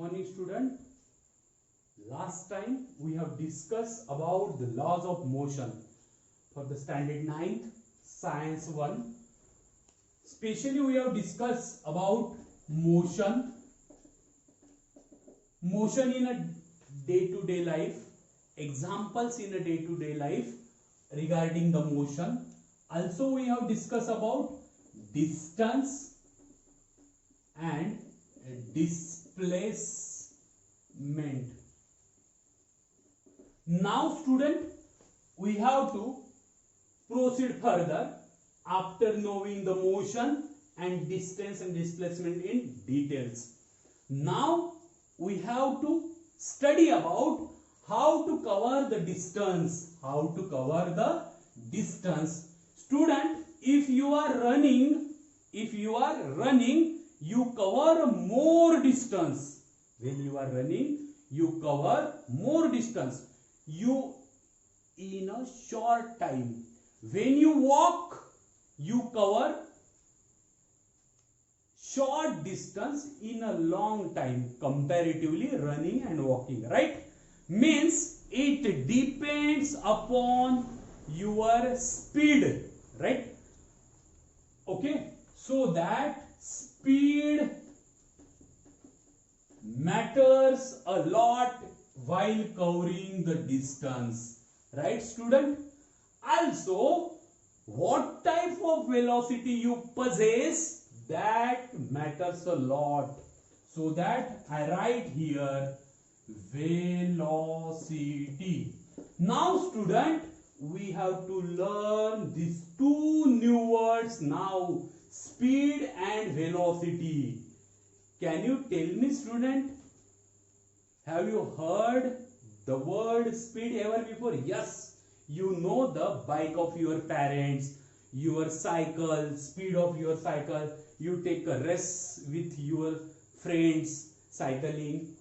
morning, student. Last time we have discussed about the laws of motion for the standard 9th science 1. Especially we have discussed about motion in a day-to-day life, examples in a day-to-day life regarding the motion. Also we have discussed about distance and displacement. Now student, we have to proceed further after knowing the motion and distance and displacement in details. Now we have to study about how to cover the distance. Student, if you are running, you cover more distance. When you are running, you cover more distance. You in a short time. When you walk, you cover short distance in a long time, comparatively running and walking, right? Means it depends upon your speed, right? Okay, so that speed matters a lot while covering the distance, right student? Also, what type of velocity you possess, that matters a lot. So that I write here velocity. Now student, we have to learn these two new words now, speed and velocity. Can you tell me student, have you heard the word speed ever before? Yes, you know the bike of your parents, your cycle, speed of your cycle. You take a race with your friends, cycling,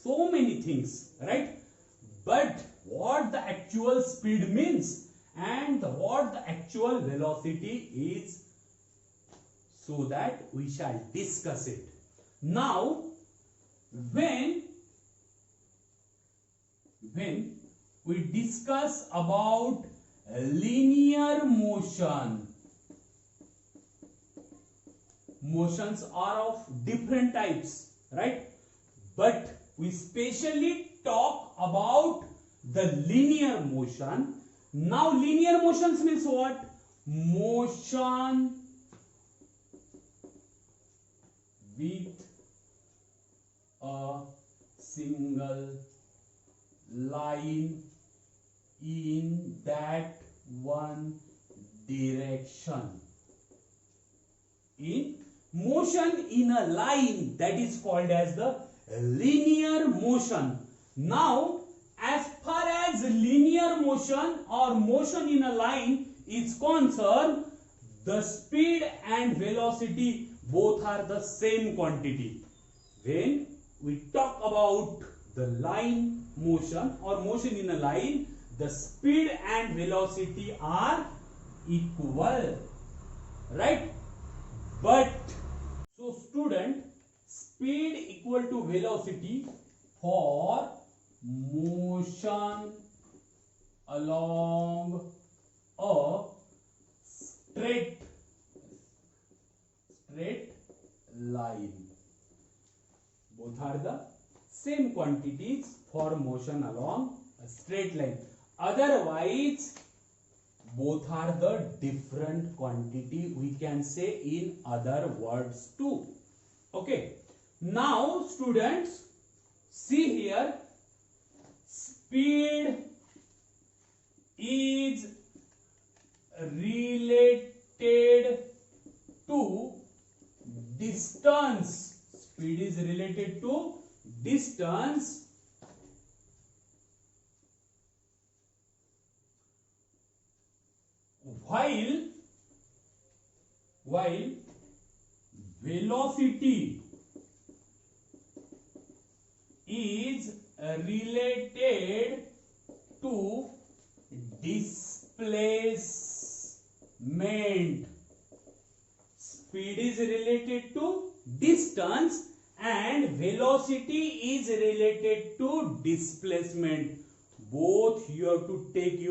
so many things, right? But what the actual speed means and what the actual velocity is, so that we shall discuss it. Now, when we discuss about linear motion, motions are of different types, right? But we specially talk about the linear motion. Now linear motions means what? Motion with a single line in that one direction. In motion in a line, that is called as the linear motion. Now, as far as linear motion or motion in a line is concerned, the speed and velocity both are the same quantity. When we talk about the line motion or motion in a line, the speed and velocity are equal, right? But so student, speed equal to velocity for motion along a straight line. Both are the same quantities for motion along a straight line. Otherwise, both are the different quantity, we can say in other words too. Okay. Now students, see here, speed is related to distance. Speed is related to distance, while velocity is related to displacement. Speed is related to distance and velocity is related to displacement. Both you have to take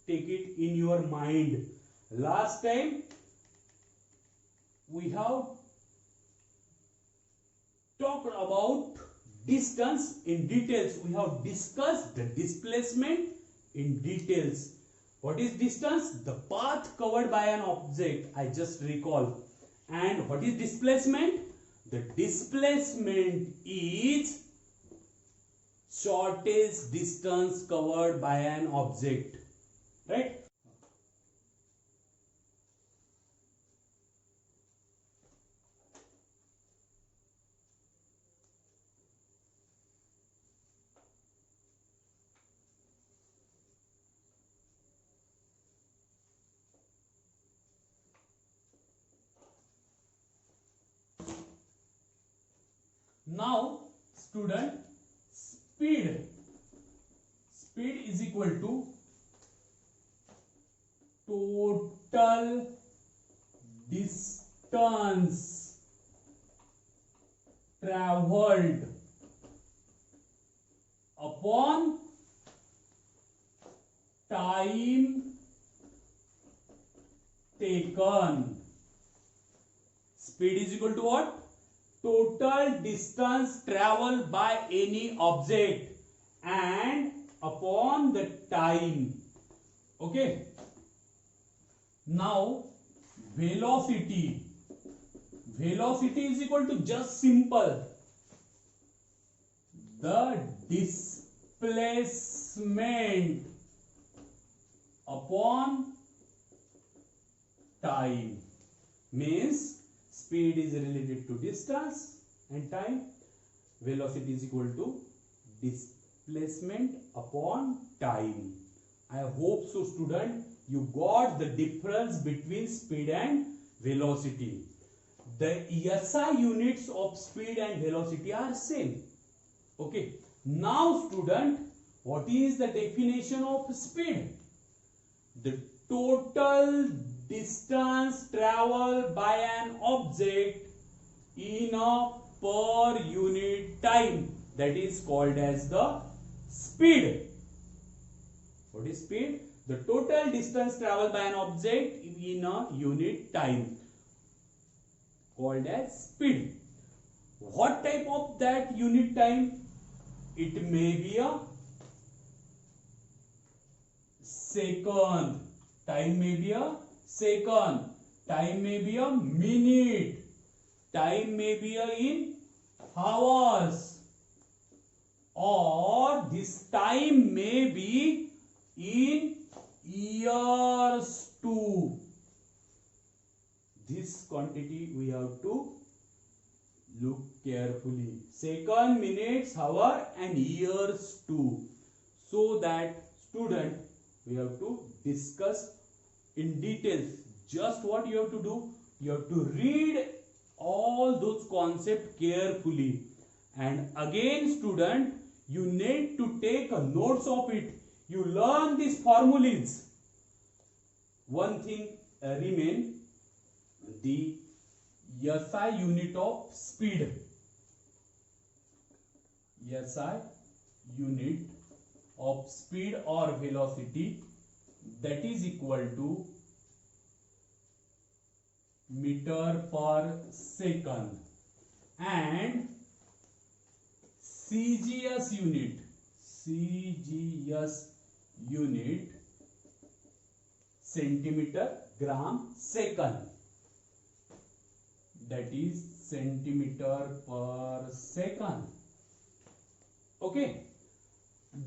it in your mind. Last time we have talked about distance in details. We have discussed the displacement in details. What is distance? The path covered by an object, I just recall. And what is displacement? The displacement is shortest distance covered by an object, right? Now, student, speed is equal to total distance traveled upon time taken. Speed is equal to what? Total distance traveled by any object and upon the time. Okay. Now velocity is equal to just simple the displacement upon time. Means speed is related to distance and time. Velocity is equal to displacement upon time. I hope so, student, you got the difference between speed and velocity. The SI units of speed and velocity are same. Okay. Now, student, what is the definition of speed? The total distance traveled by an object in a per unit time, that is called as the speed. What is speed? The total distance traveled by an object in a unit time, called as speed. What type of that unit time? It may be a second. Time may be a second. Time may be a minute. Time may be a in hours. Or this time may be in years too. This quantity we have to look carefully. Second, minutes, hour and years too. So that, student, we have to discuss in details. Just what you have to do, you have to read all those concepts carefully. And again, student, you need to take a notes of it. You learn these formulas. One thing remain, the SI unit of speed. SI unit of speed or velocity, that is equal to meter per second, and CGS unit centimeter gram second, that is centimeter per second. Okay.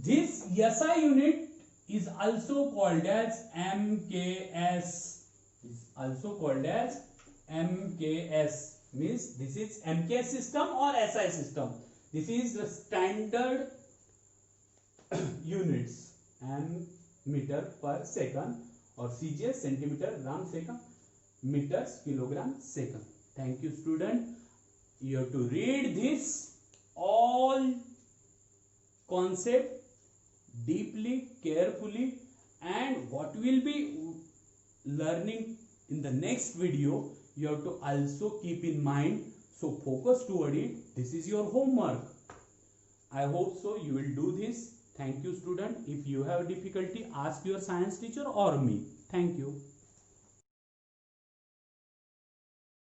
This SI unit is also called as MKS. Means this is MKS system or SI system. This is the standard units. Meter per second, or CGS centimeter gram second, meters kilogram second. Thank you, student. You have to read this all concept deeply, carefully, and what will be learning in the next video, you have to also keep in mind, So focus toward it. This is your homework. I hope so you will do this. Thank you, student. If you have difficulty, ask your science teacher or me. Thank you.